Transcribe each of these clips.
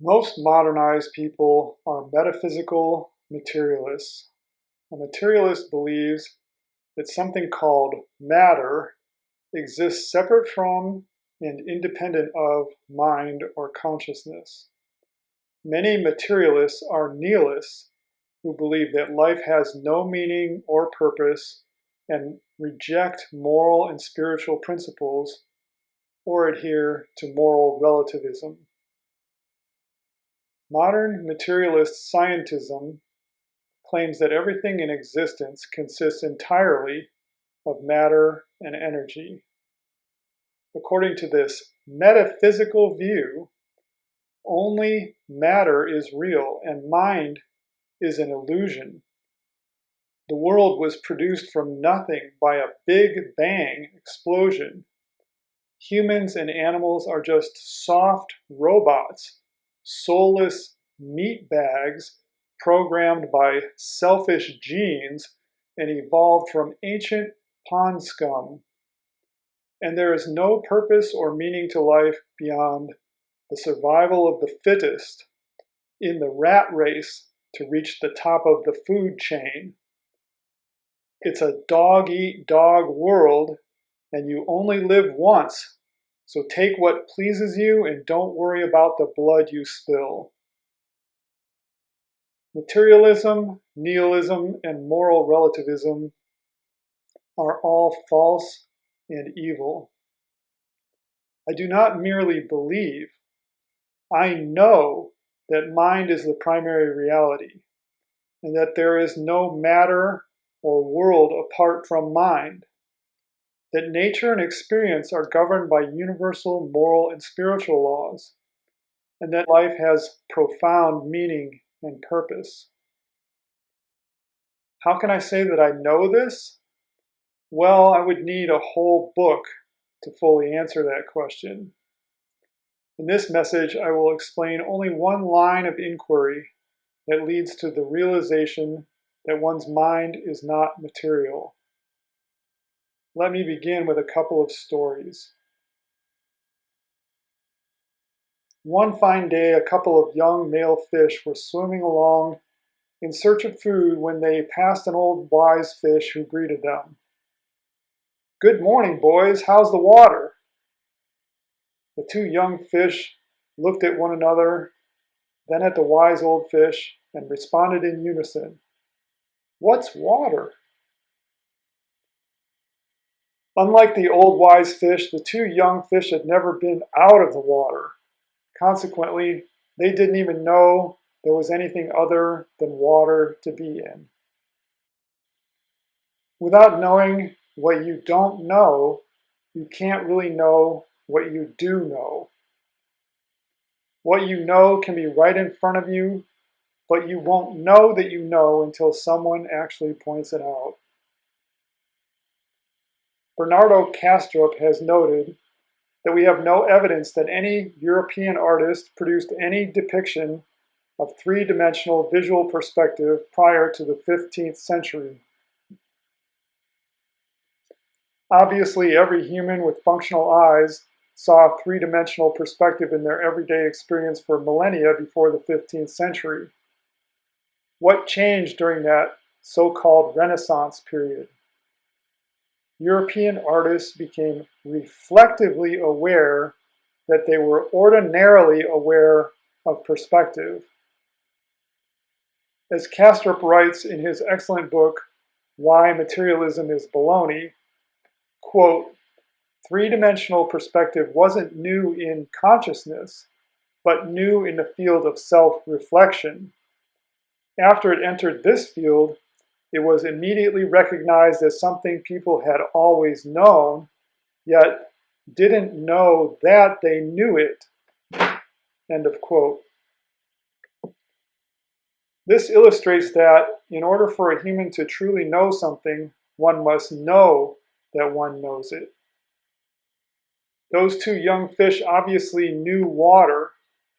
Most modernized people are metaphysical materialists. A materialist believes that something called matter exists separate from and independent of mind or consciousness. Many materialists are nihilists who believe that life has no meaning or purpose and reject moral and spiritual principles or adhere to moral relativism. Modern materialist scientism claims that everything in existence consists entirely of matter and energy. According to this metaphysical view, only matter is real and mind is an illusion. The world was produced from nothing by a big bang explosion. Humans and animals are just soft robots, soulless meat bags programmed by selfish genes and evolved from ancient pond scum. And there is no purpose or meaning to life beyond the survival of the fittest in the rat race to reach the top of the food chain. It's a dog-eat-dog world, and you only live once, so take what pleases you and don't worry about the blood you spill. Materialism, nihilism, and moral relativism are all false and evil. I do not merely believe, I know that mind is the primary reality, and that there is no matter or world apart from mind, that nature and experience are governed by universal moral and spiritual laws, and that life has profound meaning and purpose. How can I say that I know this? Well, I would need a whole book to fully answer that question. In this message, I will explain only one line of inquiry that leads to the realization that one's mind is not material. Let me begin with a couple of stories. One fine day, a couple of young male fish were swimming along in search of food when they passed an old wise fish who greeted them. "Good morning, boys. How's the water?" The two young fish looked at one another, then at the wise old fish, and responded in unison, "What's water?" Unlike the old wise fish, the two young fish had never been out of the water. Consequently, they didn't even know there was anything other than water to be in. Without knowing what you don't know, you can't really know what you do know. What you know can be right in front of you, but you won't know that you know until someone actually points it out. Bernardo Kastrup has noted that we have no evidence that any European artist produced any depiction of three-dimensional visual perspective prior to the 15th century. Obviously, every human with functional eyes saw three-dimensional perspective in their everyday experience for millennia before the 15th century. What changed during that so-called Renaissance period? European artists became reflectively aware that they were ordinarily aware of perspective. As Kastrup writes in his excellent book, Why Materialism is Baloney, quote, three-dimensional perspective wasn't new in consciousness, but new in the field of self-reflection. After it entered this field, it was immediately recognized as something people had always known, yet didn't know that they knew it. End of quote. This illustrates that in order for a human to truly know something, one must know that one knows it. Those two young fish obviously knew water,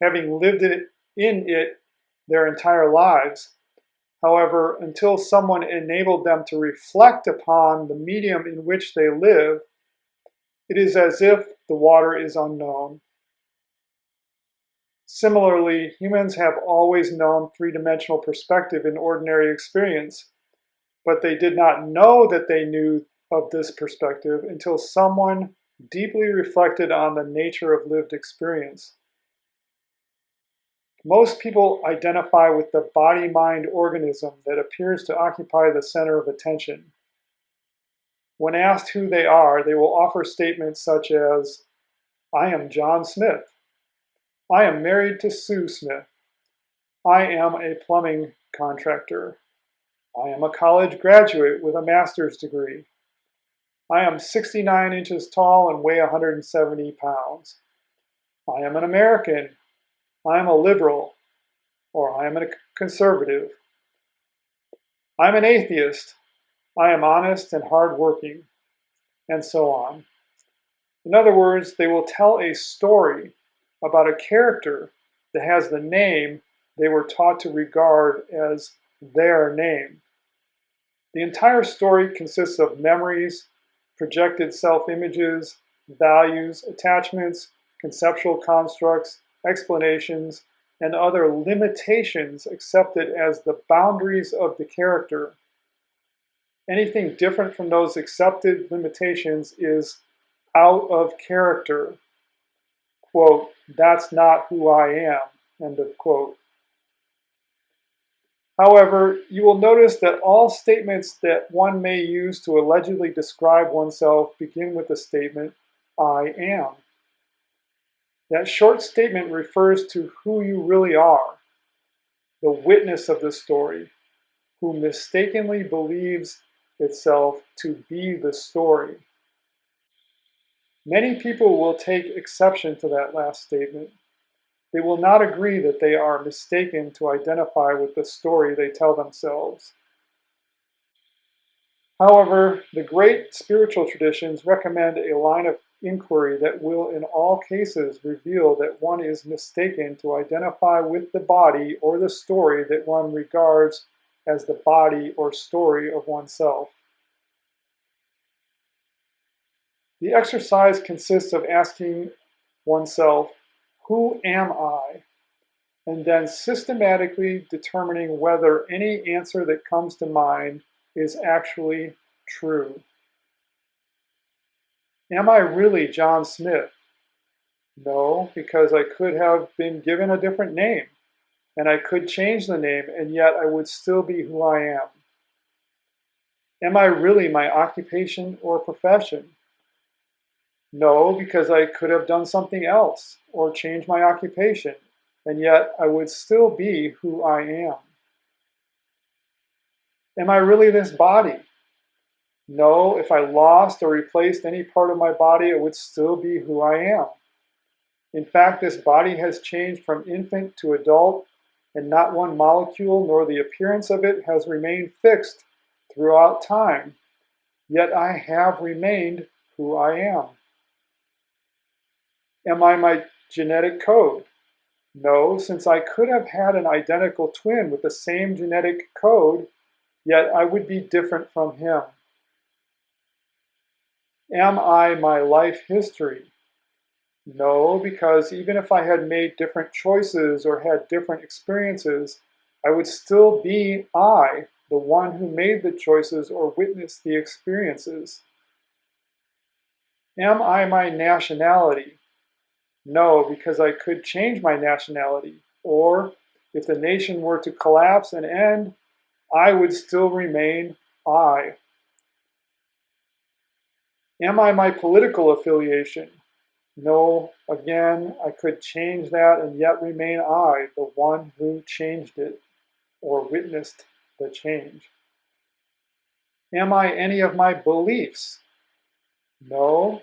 having lived in it their entire lives. However, until someone enabled them to reflect upon the medium in which they live, it is as if the water is unknown. Similarly, humans have always known three-dimensional perspective in ordinary experience, but they did not know that they knew of this perspective until someone deeply reflected on the nature of lived experience. Most people identify with the body-mind organism that appears to occupy the center of attention. When asked who they are, they will offer statements such as, "I am John Smith. I am married to Sue Smith. I am a plumbing contractor. I am a college graduate with a master's degree. I am 69 inches tall and weigh 170 pounds. I am an American. I am a liberal," or "I am a conservative. I'm an atheist. I am honest and hardworking," and so on. In other words, they will tell a story about a character that has the name they were taught to regard as their name. The entire story consists of memories, projected self-images, values, attachments, conceptual constructs, explanations, and other limitations accepted as the boundaries of the character. Anything different from those accepted limitations is out of character. Quote, "That's not who I am," end of quote. However, you will notice that all statements that one may use to allegedly describe oneself begin with the statement, "I am." That short statement refers to who you really are, the witness of the story, who mistakenly believes itself to be the story. Many people will take exception to that last statement. They will not agree that they are mistaken to identify with the story they tell themselves. However, the great spiritual traditions recommend a line of inquiry that will in all cases reveal that one is mistaken to identify with the body or the story that one regards as the body or story of oneself. The exercise consists of asking oneself, "Who am I?" and then systematically determining whether any answer that comes to mind is actually true. Am I really John Smith? No, because I could have been given a different name, and I could change the name, and yet I would still be who I am. Am I really my occupation or profession? No, because I could have done something else or changed my occupation, and yet I would still be who I am. Am I really this body? No, if I lost or replaced any part of my body, it would still be who I am. In fact, this body has changed from infant to adult, and not one molecule nor the appearance of it has remained fixed throughout time. Yet I have remained who I am. Am I my genetic code? No, since I could have had an identical twin with the same genetic code, yet I would be different from him. Am I my life history? No, because even if I had made different choices or had different experiences, I would still be I, the one who made the choices or witnessed the experiences. Am I my nationality? No, because I could change my nationality, or if the nation were to collapse and end, I would still remain I. Am I my political affiliation? No, again, I could change that and yet remain I, the one who changed it or witnessed the change. Am I any of my beliefs? No,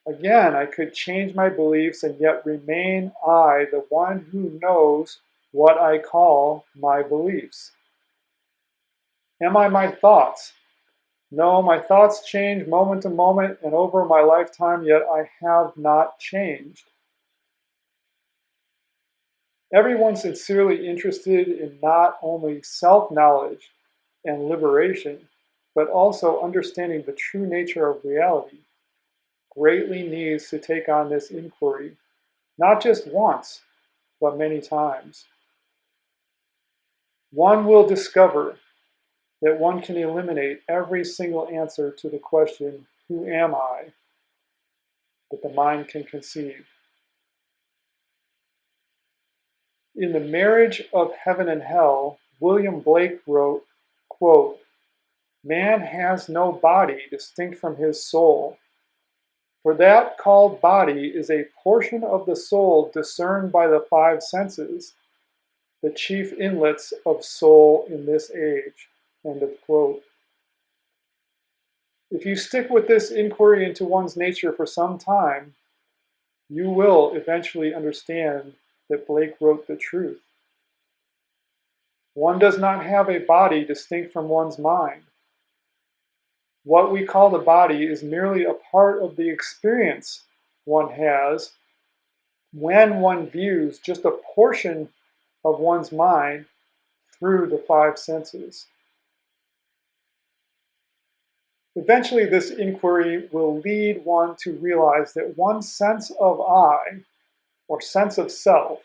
again, I could change my beliefs and yet remain I, the one who knows what I call my beliefs. Am I my thoughts? No, my thoughts change moment to moment and over my lifetime, yet I have not changed. Everyone sincerely interested in not only self-knowledge and liberation, but also understanding the true nature of reality, greatly needs to take on this inquiry, not just once, but many times. One will discover that one can eliminate every single answer to the question, who am I, that the mind can conceive. In The Marriage of Heaven and Hell, William Blake wrote, quote, "Man has no body distinct from his soul, for that called body is a portion of the soul discerned by the five senses, the chief inlets of soul in this age." End of quote. If you stick with this inquiry into one's nature for some time, you will eventually understand that Blake wrote the truth. One does not have a body distinct from one's mind. What we call the body is merely a part of the experience one has when one views just a portion of one's mind through the five senses. Eventually, this inquiry will lead one to realize that one's sense of I, or sense of self,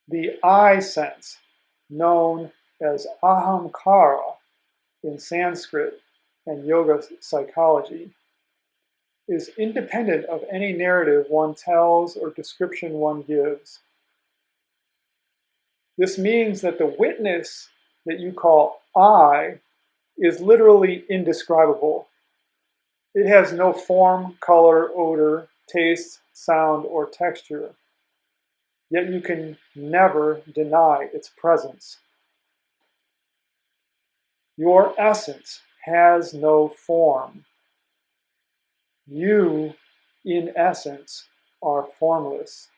the I sense, known as ahamkara in Sanskrit and yoga psychology, is independent of any narrative one tells or description one gives. This means that the witness that you call I is literally indescribable. It has no form, color, odor, taste, sound, or texture. Yet you can never deny its presence. Your essence has no form. You, in essence, are formless.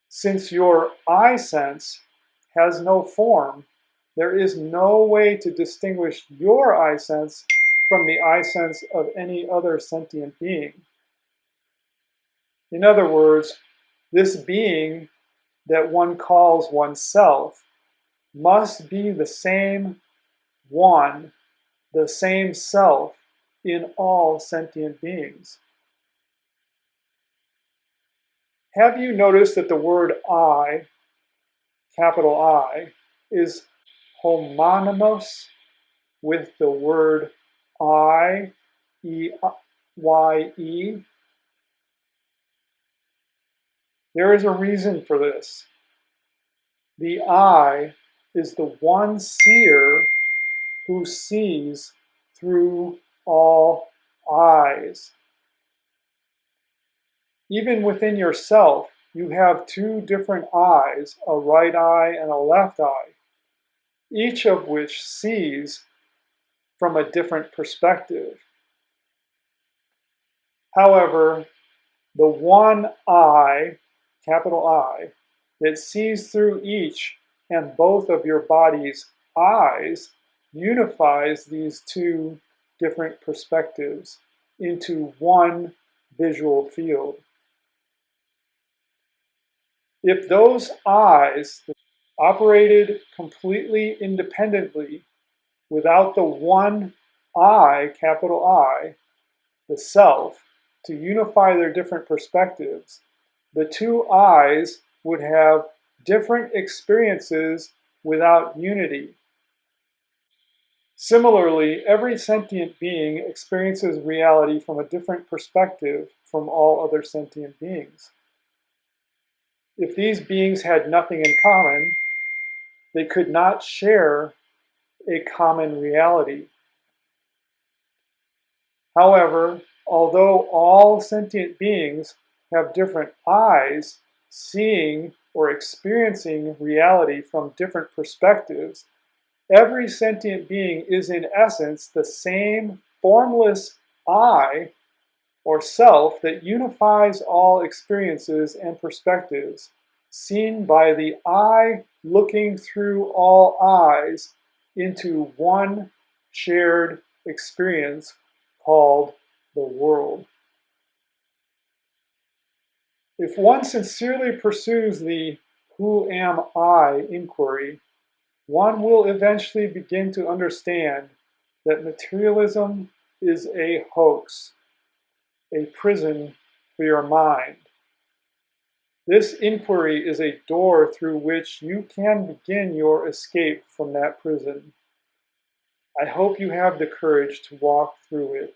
Since your I sense has no form, there is no way to distinguish your I sense from the I sense of any other sentient being. In other words, this being that one calls oneself must be the same one, the same self in all sentient beings. Have you noticed that the word I, capital I, is homonymous with the word I, E-Y-E? There is a reason for this. The I is the one seer who sees through all eyes. Even within yourself, you have two different eyes, a right eye and a left eye, each of which sees from a different perspective. However, the one eye, capital I, that sees through each and both of your body's eyes unifies these two different perspectives into one visual field. If those eyes operated completely independently without the one I, capital I, the self, to unify their different perspectives, the two eyes would have different experiences without unity. Similarly, every sentient being experiences reality from a different perspective from all other sentient beings. If these beings had nothing in common, they could not share a common reality. However, although all sentient beings have different eyes, seeing or experiencing reality from different perspectives, every sentient being is in essence the same formless I, or self, that unifies all experiences and perspectives, seen by the I looking through all eyes into one shared experience called the world. If one sincerely pursues the "who am I" inquiry, one will eventually begin to understand that materialism is a hoax, a prison for your mind. This inquiry is a door through which you can begin your escape from that prison. I hope you have the courage to walk through it.